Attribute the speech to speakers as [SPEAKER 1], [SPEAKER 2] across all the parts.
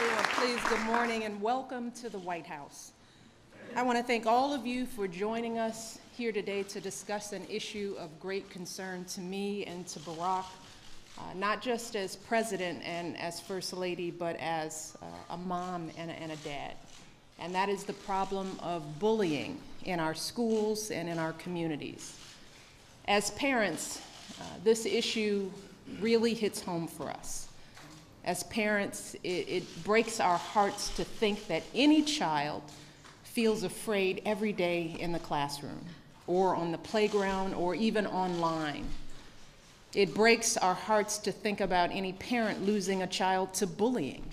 [SPEAKER 1] Everyone, please, good morning and welcome to the White House. I want to thank all of you for joining us here today to discuss an issue of great concern to me and to Barack, not just as president and as first lady, but as a mom and a dad. And that is the problem of bullying in our schools and in our communities. As parents, this issue really hits home for us. As parents, it breaks our hearts to think that any child feels afraid every day in the classroom or on the playground or even online. It breaks our hearts to think about any parent losing a child to bullying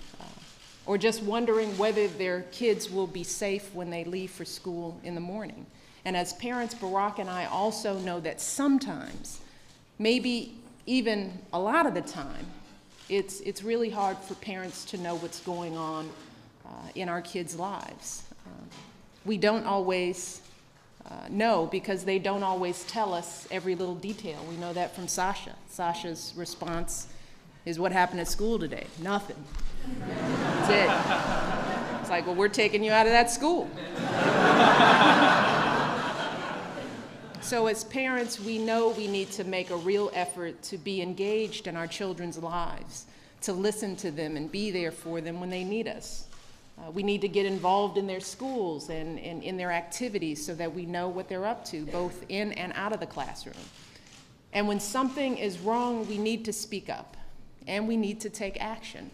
[SPEAKER 1] or just wondering whether their kids will be safe when they leave for school in the morning. And as parents, Barack and I also know that sometimes, maybe even a lot of the time, it's really hard for parents to know what's going on in our kids' lives. We don't always know because they don't always tell us every little detail. We know that from Sasha. Sasha's response is, "What happened at school today?" "Nothing." That's it. It's like, well, we're taking you out of that school. So as parents, we know we need to make a real effort to be engaged in our children's lives, to listen to them and be there for them when they need us. We need to get involved in their schools and in their activities so that we know what they're up to, both in and out of the classroom. And when something is wrong, we need to speak up and we need to take action.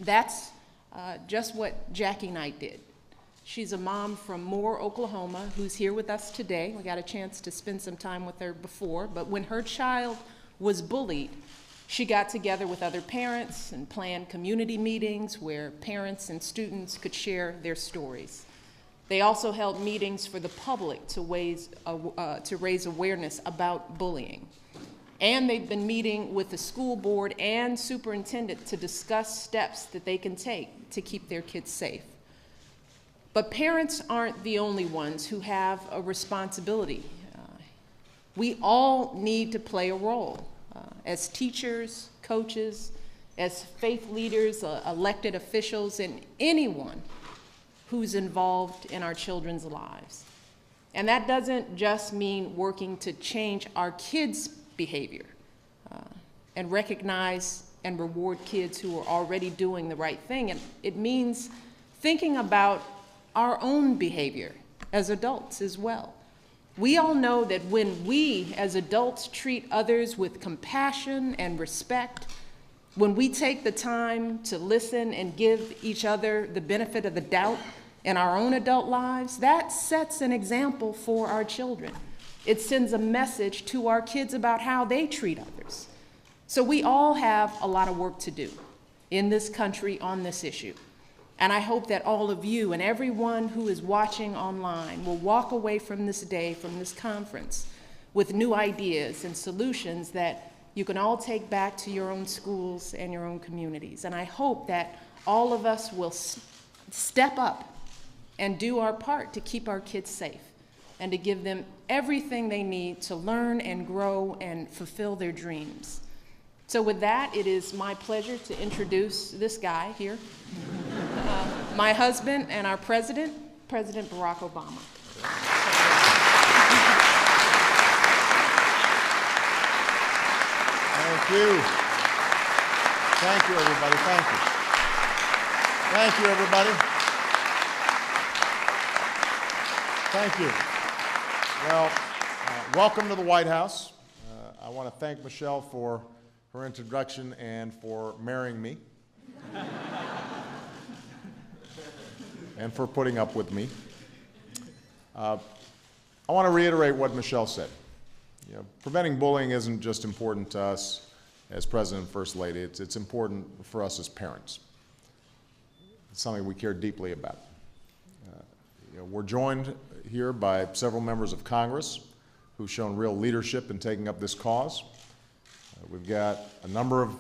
[SPEAKER 1] That's just what Jackie Knight did. She's a mom from Moore, Oklahoma, who's here with us today. We got a chance to spend some time with her before, but when her child was bullied, she got together with other parents and planned community meetings where parents and students could share their stories. They also held meetings for the public to raise awareness about bullying. And they've been meeting with the school board and superintendent to discuss steps that they can take to keep their kids safe. But parents aren't the only ones who have a responsibility. We all need to play a role as teachers, coaches, as faith leaders, elected officials, and anyone who's involved in our children's lives. And that doesn't just mean working to change our kids' behavior and recognize and reward kids who are already doing the right thing. And it means thinking about our own behavior as adults as well. We all know that when we as adults treat others with compassion and respect, when we take the time to listen and give each other the benefit of the doubt in our own adult lives, that sets an example for our children. It sends a message to our kids about how they treat others. So we all have a lot of work to do in this country on this issue. And I hope that all of you and everyone who is watching online will walk away from this day, from this conference, with new ideas and solutions that you can all take back to your own schools and your own communities. And I hope that all of us will step up and do our part to keep our kids safe and to give them everything they need to learn and grow and fulfill their dreams. So with that, it is my pleasure to introduce this guy here, my husband and our president, President Barack Obama.
[SPEAKER 2] Thank you. Thank you, everybody. Thank you. Thank you, everybody. Thank you. Well, welcome to the White House. I want to thank Michelle for her introduction and for marrying me and for putting up with me. I want to reiterate what Michelle said. You know, preventing bullying isn't just important to us as President and First Lady, it's important for us as parents. It's something we care deeply about. We're joined here by several members of Congress who've shown real leadership in taking up this cause. We've got a number of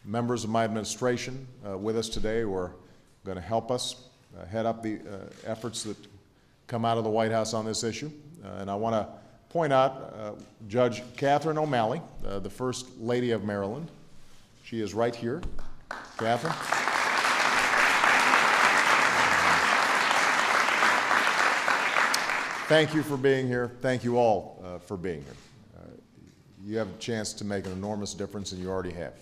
[SPEAKER 2] members of my administration with us today who are going to help us head up the efforts that come out of the White House on this issue. And I want to point out Judge Catherine O'Malley, the First Lady of Maryland. She is right here. Catherine. thank you for being here. Thank you all for being here. You have a chance to make an enormous difference, and you already have.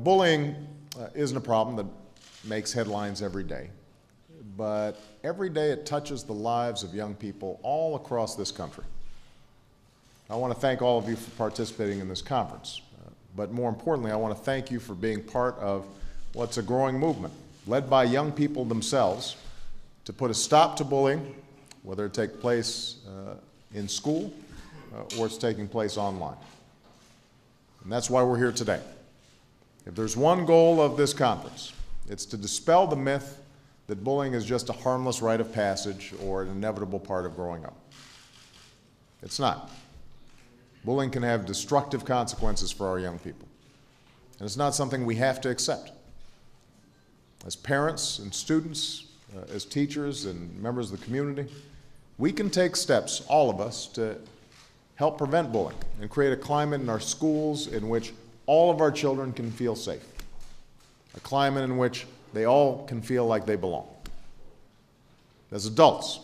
[SPEAKER 2] Bullying isn't a problem that makes headlines every day, but every day it touches the lives of young people all across this country. I want to thank all of you for participating in this conference, but more importantly, I want to thank you for being part of what's a growing movement, led by young people themselves, to put a stop to bullying, whether it takes place in school or it's taking place online. And that's why we're here today. If there's one goal of this conference, it's to dispel the myth that bullying is just a harmless rite of passage or an inevitable part of growing up. It's not. Bullying can have destructive consequences for our young people, and it's not something we have to accept. As parents and students, as teachers and members of the community, we can take steps, all of us, to help prevent bullying and create a climate in our schools in which all of our children can feel safe, a climate in which they all can feel like they belong. As adults,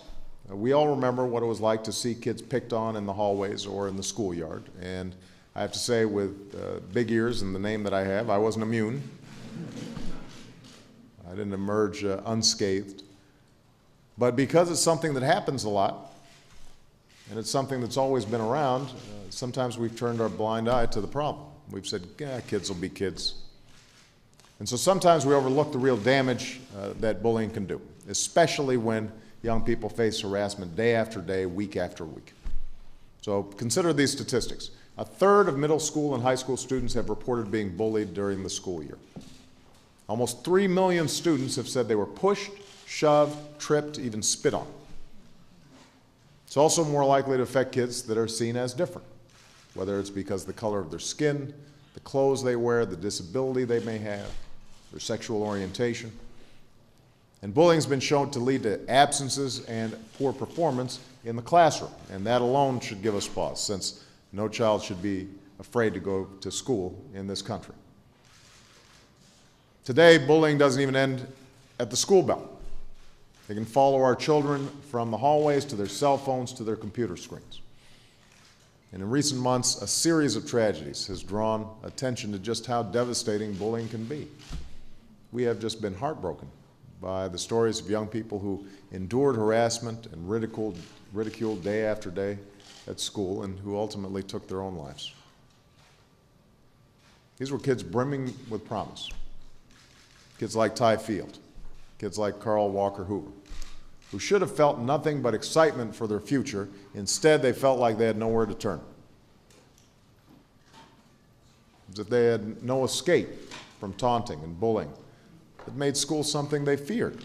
[SPEAKER 2] we all remember what it was like to see kids picked on in the hallways or in the schoolyard, and I have to say, with big ears and the name that I have, I wasn't immune. I didn't emerge unscathed. But because it's something that happens a lot, and it's something that's always been around, sometimes we've turned our blind eye to the problem. We've said, yeah, kids will be kids. And so sometimes we overlook the real damage that bullying can do, especially when young people face harassment day after day, week after week. So consider these statistics. A third of middle school and high school students have reported being bullied during the school year. Almost 3 million students have said they were pushed, shoved, tripped, even spit on. It's also more likely to affect kids that are seen as different, whether it's because of the color of their skin, the clothes they wear, the disability they may have, their sexual orientation. And bullying has been shown to lead to absences and poor performance in the classroom, and that alone should give us pause, since no child should be afraid to go to school in this country. Today, bullying doesn't even end at the school bell. They can follow our children from the hallways to their cell phones to their computer screens. And in recent months, a series of tragedies has drawn attention to just how devastating bullying can be. We have just been heartbroken by the stories of young people who endured harassment and ridiculed day after day at school and who ultimately took their own lives. These were kids brimming with promise. Kids like Ty Field, kids like Carl Walker Hoover, who should have felt nothing but excitement for their future. Instead, they felt like they had nowhere to turn. As if they had no escape from taunting and bullying. It made school something they feared.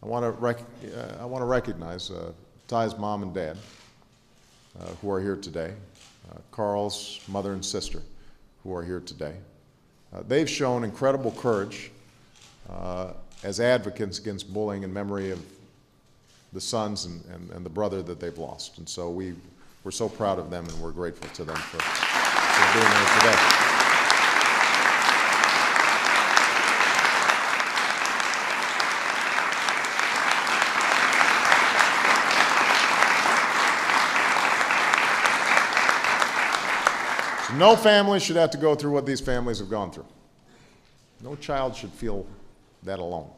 [SPEAKER 2] I want to recognize Ty's mom and dad who are here today, Carl's mother and sister who are here today. They've shown incredible courage as advocates against bullying in memory of the sons and the brother that they've lost. And so we're so proud of them, and we're grateful to them for being here today. No family should have to go through what these families have gone through. No child should feel that alone.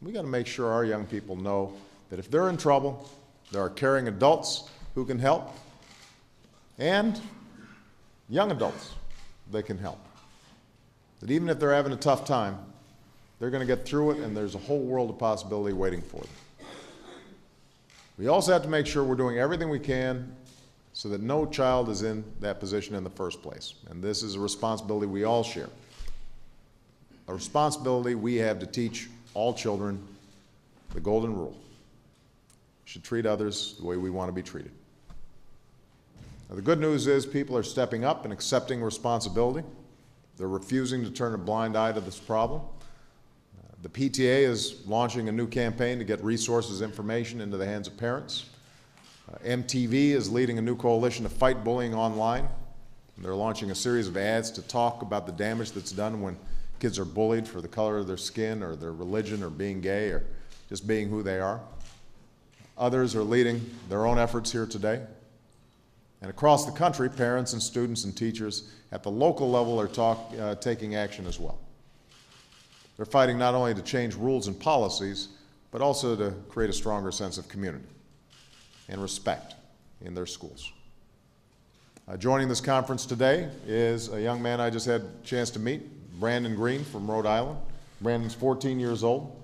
[SPEAKER 2] We got to make sure our young people know that if they're in trouble, there are caring adults who can help, and young adults that can help. That even if they're having a tough time, they're going to get through it, and there's a whole world of possibility waiting for them. We also have to make sure we're doing everything we can so that no child is in that position in the first place. And this is a responsibility we all share. A responsibility we have to teach all children the golden rule. We should treat others the way we want to be treated. Now, the good news is people are stepping up and accepting responsibility. They're refusing to turn a blind eye to this problem. The PTA is launching a new campaign to get resources, information into the hands of parents. MTV is leading a new coalition to fight bullying online. They're launching a series of ads to talk about the damage that's done when kids are bullied for the color of their skin or their religion or being gay or just being who they are. Others are leading their own efforts here today. And across the country, parents and students and teachers at the local level are taking action as well. They're fighting not only to change rules and policies, but also to create a stronger sense of community and respect in their schools. Joining this conference today is a young man I just had a chance to meet, Brandon Green from Rhode Island. Brandon's 14 years old.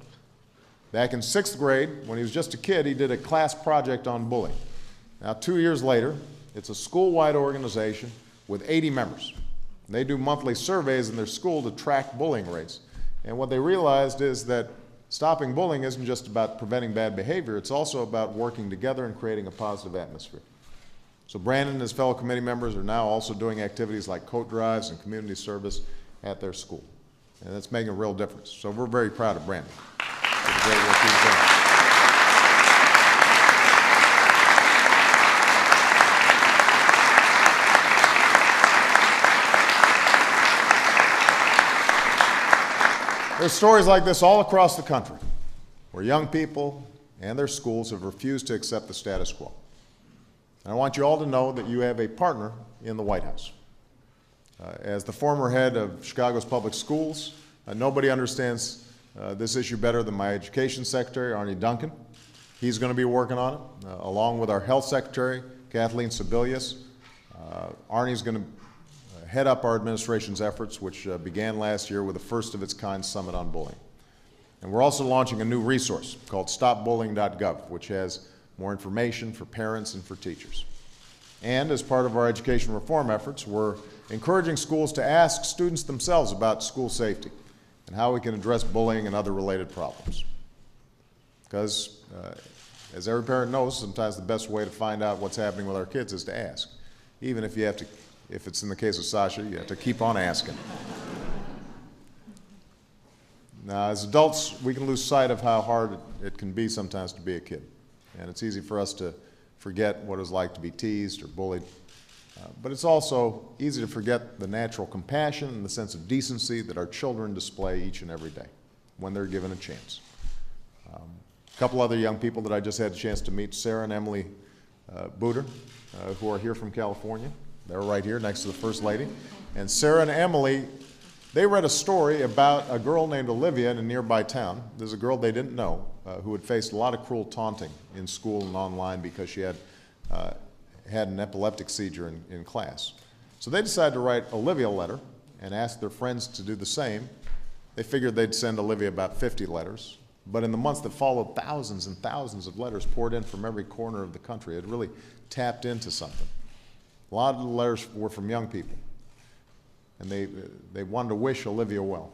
[SPEAKER 2] Back in 6th grade, when he was just a kid, he did a class project on bullying. Now, 2 years later, it's a school-wide organization with 80 members. And they do monthly surveys in their school to track bullying rates. And what they realized is that stopping bullying isn't just about preventing bad behavior, it's also about working together and creating a positive atmosphere. So Brandon and his fellow committee members are now also doing activities like coat drives and community service at their school. And that's making a real difference. So we're very proud of Brandon for the great work he's doing. There's stories like this all across the country where young people and their schools have refused to accept the status quo. And I want you all to know that you have a partner in the White House. As the former head of Chicago's public schools, nobody understands this issue better than my education secretary, Arne Duncan. He's going to be working on it, along with our health secretary, Kathleen Sebelius. Arne's going to head up our administration's efforts, which began last year with the first of its kind summit on bullying. And we're also launching a new resource called stopbullying.gov, which has more information for parents and for teachers. And as part of our education reform efforts, we're encouraging schools to ask students themselves about school safety and how we can address bullying and other related problems. Because, as every parent knows, sometimes the best way to find out what's happening with our kids is to ask. Even if you have to, if it's in the case of Sasha, you have to keep on asking. Now, as adults, we can lose sight of how hard it can be sometimes to be a kid. And it's easy for us to forget what it was like to be teased or bullied. But it's also easy to forget the natural compassion and the sense of decency that our children display each and every day when they're given a chance. A couple other young people that I just had a chance to meet, Sarah and Emily Booter, who are here from California. They're right here next to the First Lady. And Sarah and Emily, they read a story about a girl named Olivia in a nearby town. There's a girl they didn't know who had faced a lot of cruel taunting in school and online because she had an epileptic seizure in class. So they decided to write Olivia a letter and ask their friends to do the same. They figured they'd send Olivia about 50 letters. But in the months that followed, thousands and thousands of letters poured in from every corner of the country. It really tapped into something. A lot of the letters were from young people. And they wanted to wish Olivia well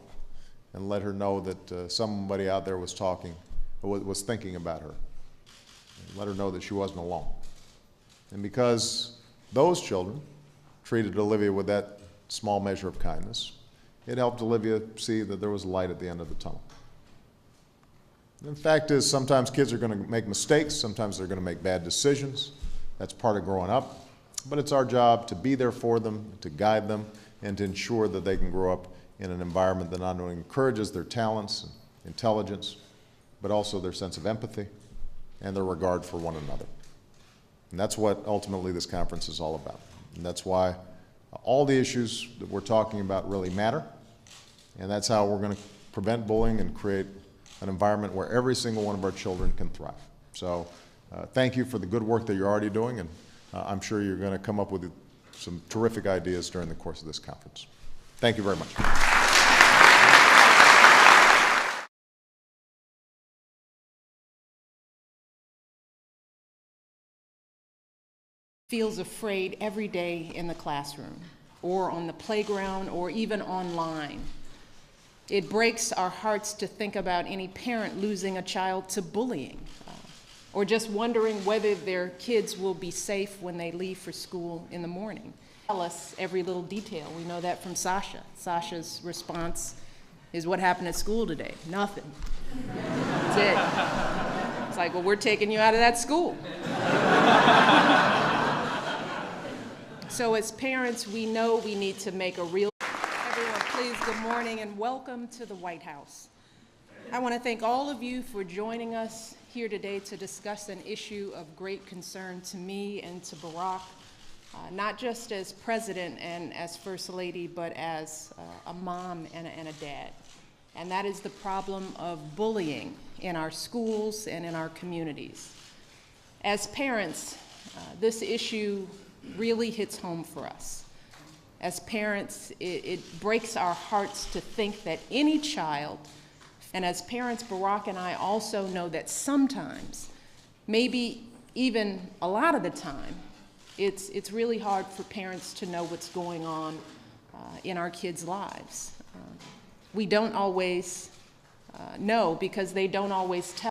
[SPEAKER 2] and let her know that somebody out there was thinking about her. And let her know that she wasn't alone. And because those children treated Olivia with that small measure of kindness, it helped Olivia see that there was light at the end of the tunnel. And the fact is, sometimes kids are going to make mistakes, sometimes they're going to make bad decisions. That's part of growing up. But it's our job to be there for them, to guide them, and to ensure that they can grow up in an environment that not only encourages their talents and intelligence, but also their sense of empathy and their regard for one another. And that's what ultimately this conference is all about. And that's why all the issues that we're talking about really matter. And that's how we're going to prevent bullying and create an environment where every single one of our children can thrive. So thank you for the good work that you're already doing, and I'm sure you're going to come up with some terrific ideas during the course of this conference. Thank you very much.
[SPEAKER 1] Feels afraid every day in the classroom or on the playground or even online. It breaks our hearts to think about any parent losing a child to bullying or just wondering whether their kids will be safe when they leave for school in the morning. Tell us every little detail. We know that from Sasha. Sasha's response is, what happened at school today? Nothing. That's it. It's like, well, we're taking you out of that school. So as parents, we know we need to make a real... Everyone, please, good morning and welcome to the White House. I want to thank all of you for joining us here today to discuss an issue of great concern to me and to Barack, not just as president and as first lady, but as a mom and a dad. And that is the problem of bullying in our schools and in our communities. As parents, this issue really hits home for us. As parents, it breaks our hearts to think that any child, and as parents, Barack and I also know that sometimes, maybe even a lot of the time, it's really hard for parents to know what's going on in our kids' lives. We don't always know because they don't always tell